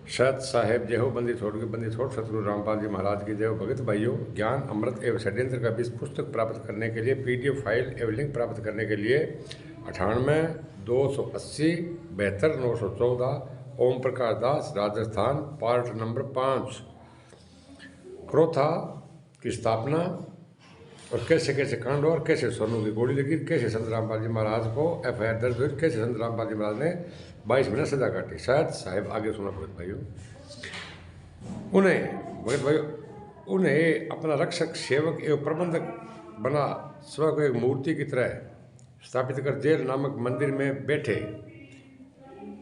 सत साहेब जय हो, बंदी छोड़ सतगुरु रामपाल जी महाराज की जय हो। भगत भाइयों, ज्ञान अमृत एवं षड्यंत्र का बीज पुस्तक प्राप्त करने के लिए पीडीएफ फाइल एवं लिंक प्राप्त करने के लिए 98-280-72-914 ओम प्रकाश दास, राजस्थान, पार्ट नंबर 5, क्रोथा की स्थापना और कैसे कैसे कांड और कैसे सोनू की गोली लगी, कैसे संत रामपाल जी महाराज को FIR दर्ज हुई, कैसे संत रामपाल जी महाराज ने 22 महीने सजा काटी। शायद साहिब आगे सुना भगत भाइयों। उन्हें अपना रक्षक, सेवक एवं प्रबंधक बना स्वयं को एक मूर्ति की तरह स्थापित कर जेल नामक मंदिर में बैठे।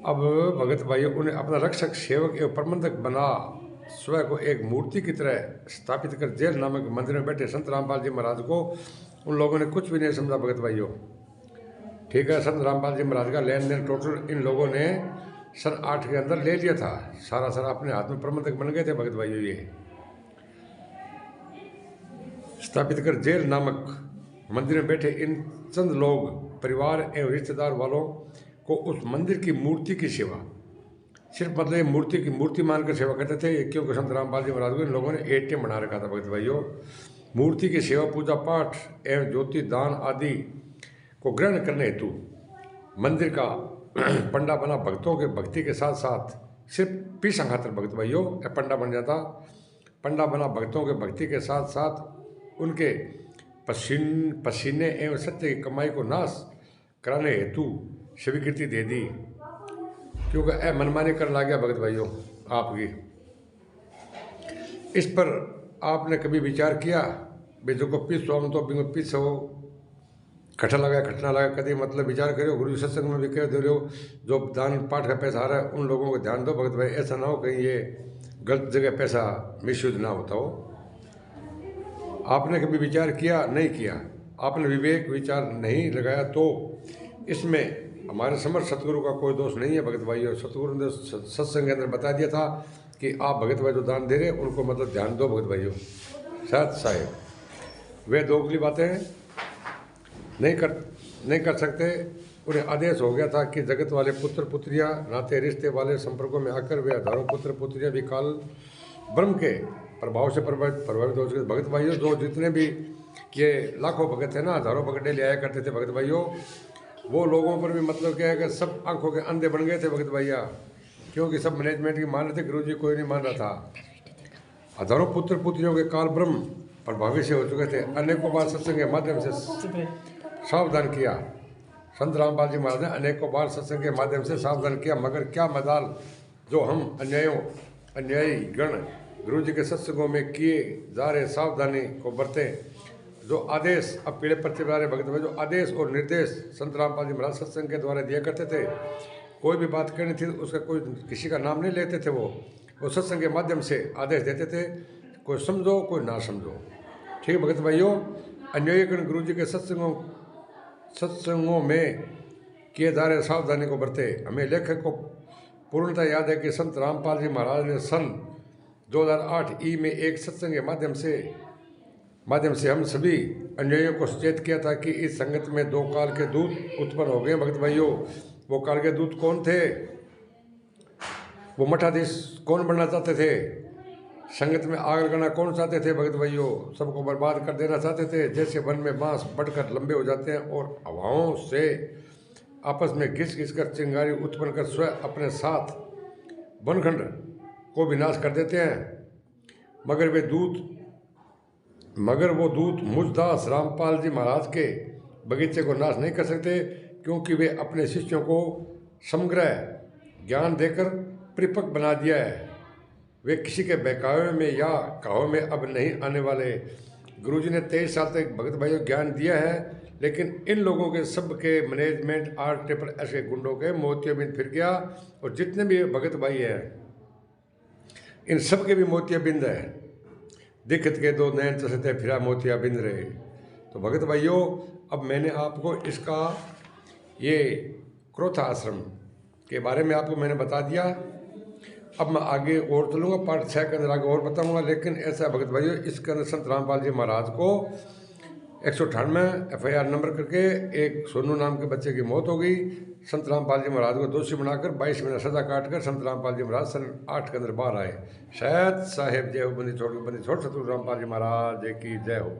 अब भगत भाइयों, उन्हें अपना रक्षक, सेवक एवं प्रबंधक बना स्वयं को एक मूर्ति की तरह स्थापित कर जेल नामक मंदिर में बैठे संत रामपाल जी महाराज को उन लोगों ने कुछ भी नहीं समझा। भगत भाइयों, ठीक है, संत रामपाल जी महाराज का लेन देन टोटल इन लोगों ने सन 8 के अंदर ले लिया था। सारा अपने हाथ में प्रबंधक बन गए थे। भगत भाइयों, ये स्थापित कर जेल नामक मंदिर में बैठे इन चंद लोग परिवार एवं रिश्तेदार वालों को उस मंदिर की मूर्ति की सेवा, सिर्फ मतलब ये मूर्ति की मूर्ति मानकर सेवा करते थे। क्योंकि संत रामपाल जी महाराज को इन लोगों ने ATM बना रखा था। भगत भाइयों, मूर्ति की सेवा, पूजा पाठ एवं ज्योति दान आदि को ग्रहण करने हेतु मंदिर का पंडा बना भक्तों के भक्ति के साथ साथ सिर्फ पीसा खातर भगत भाइयों पंडा बन जाता। पंडा बना भक्तों के भक्ति के साथ साथ उनके पसीने एवं सत्य की कमाई को नाश कराने हेतु स्वीकृति दे दी। क्योंकि मनमानी कर ला गया भगत भाइयों आपकी। इस पर आपने कभी विचार किया भाई जो को पीस हो तो बिंगो पीस हो खट्टा लगा कभी मतलब विचार करो। गुरु सत्संग में भी कह दे रहे हो जो दान पाठ का पैसा आ रहा है उन लोगों को ध्यान दो। भगत भाई, ऐसा ना हो कहीं ये गलत जगह पैसा मिसयूज ना होता हो। आपने कभी विचार किया? नहीं किया। आपने विवेक विचार नहीं लगाया तो इसमें हमारे समर्थ सतगुरु का कोई दोष नहीं है। भगत भाई, और सतगुरु ने सत्संग के अंदर बता दिया था कि आप भगत भाई जो दान दे रहे हैं उनको मतलब ध्यान दो। भगत भाइयों, शायद साहेब वे दोगली बातें नहीं कर सकते। उन्हें आदेश हो गया था कि जगत वाले पुत्र पुत्रियां नाते रिश्ते वाले संपर्कों में आकर वे हजारों पुत्र पुत्रियां भी काल ब्रह्म के प्रभाव से प्रभावित हो चुके। भगत भाइयों, जो जितने भी ये लाखों भगत है ना, हजारों भगत डेली आया करते थे भगत भाइयों, वो लोगों पर भी मतलब क्या है कि सब आंखों के अंधे बन गए थे भगत भैया। क्योंकि सब मैनेजमेंट की मान रहे थे, गुरु जी कोई नहीं मान रहा था। हजारों पुत्र पुत्रियों के काल ब्रह्म प्रभावित से हो चुके थे। अनेकों बार सत्संग के माध्यम से सावधान किया। संत रामपाल जी महाराज ने अनेकों बार सत्संग के माध्यम से सावधान किया, मगर क्या मदाल जो हम अन्यायी गण गुरु जी के सत्संगों में किए जा रहे सावधानी को बरतें। जो आदेश अब पीढ़े पर्चे बना रहे भगत भाई, जो आदेश और निर्देश संत रामपाल जी महाराज सत्संग के द्वारा दिया करते थे, कोई भी बात करनी थी उसका कोई किसी का नाम नहीं लेते थे। वो सत्संग के माध्यम से आदेश देते थे, कोई समझो कोई ना समझो। ठीक है भगत भाइयों, अन्यायी गण गुरु जी के सत्संगों में किए जा रहे सावधानी को बरते। हमें लेखक को पूर्णतः याद है कि संत रामपाल जी महाराज ने सन 2008 में एक सत्संग के माध्यम से हम सभी अन्यायियों को सचेत किया था कि इस संगत में 2 काल के दूत उत्पन्न हो गए। भगत भाइयों, वो काल के दूत कौन थे? वो मठाधीश कौन बनना चाहते थे? संगत में आग लगाना कौन चाहते थे? भगत भाइयों, सबको बर्बाद कर देना चाहते थे। जैसे वन में बांस बढ़कर लंबे हो जाते हैं और हवाओं से आपस में घिस कर चिंगारी उत्पन्न कर स्वयं अपने साथ वनखंड को विनाश कर देते हैं, मगर वो दूत मुझदास रामपाल जी महाराज के बगीचे को नाश नहीं कर सकते, क्योंकि वे अपने शिष्यों को समग्र ज्ञान देकर परिपक्व बना दिया है। वे किसी के बहकावे में या कहावे में अब नहीं आने वाले। गुरुजी ने 23 साल तक भगत भाइयों ज्ञान दिया है, लेकिन इन लोगों के सब के मैनेजमेंट आर्ट पर ऐसे गुंडों के मोतियाबिंद फिर गया। और जितने भी भगत भाई हैं इन सब के भी मोतियाबिंद है। दिक्कत के 2 नयन चसते फिरा मोतिया बिंद रहे। तो भगत भाइयों, अब मैंने आपको इसका ये क्रोथा आश्रम के बारे में आपको मैंने बता दिया। अब मैं आगे और चलूँगा, पार्ट 6 के अंदर आगे और बताऊँगा। लेकिन ऐसा भगत भाइयों, इसके अंदर संत रामपाल जी महाराज को 198 FIR नंबर करके एक सोनू नाम के बच्चे की मौत हो गई। संत रामपाल जी महाराज को दोषी बनाकर 22 महीना सजा काटकर संत रामपाल जी महाराज सन 8 के अंदर बाहर आए। शायद साहेब जय हो, बंदी छोड़ सतगुरु रामपाल जी महाराज की जय हो।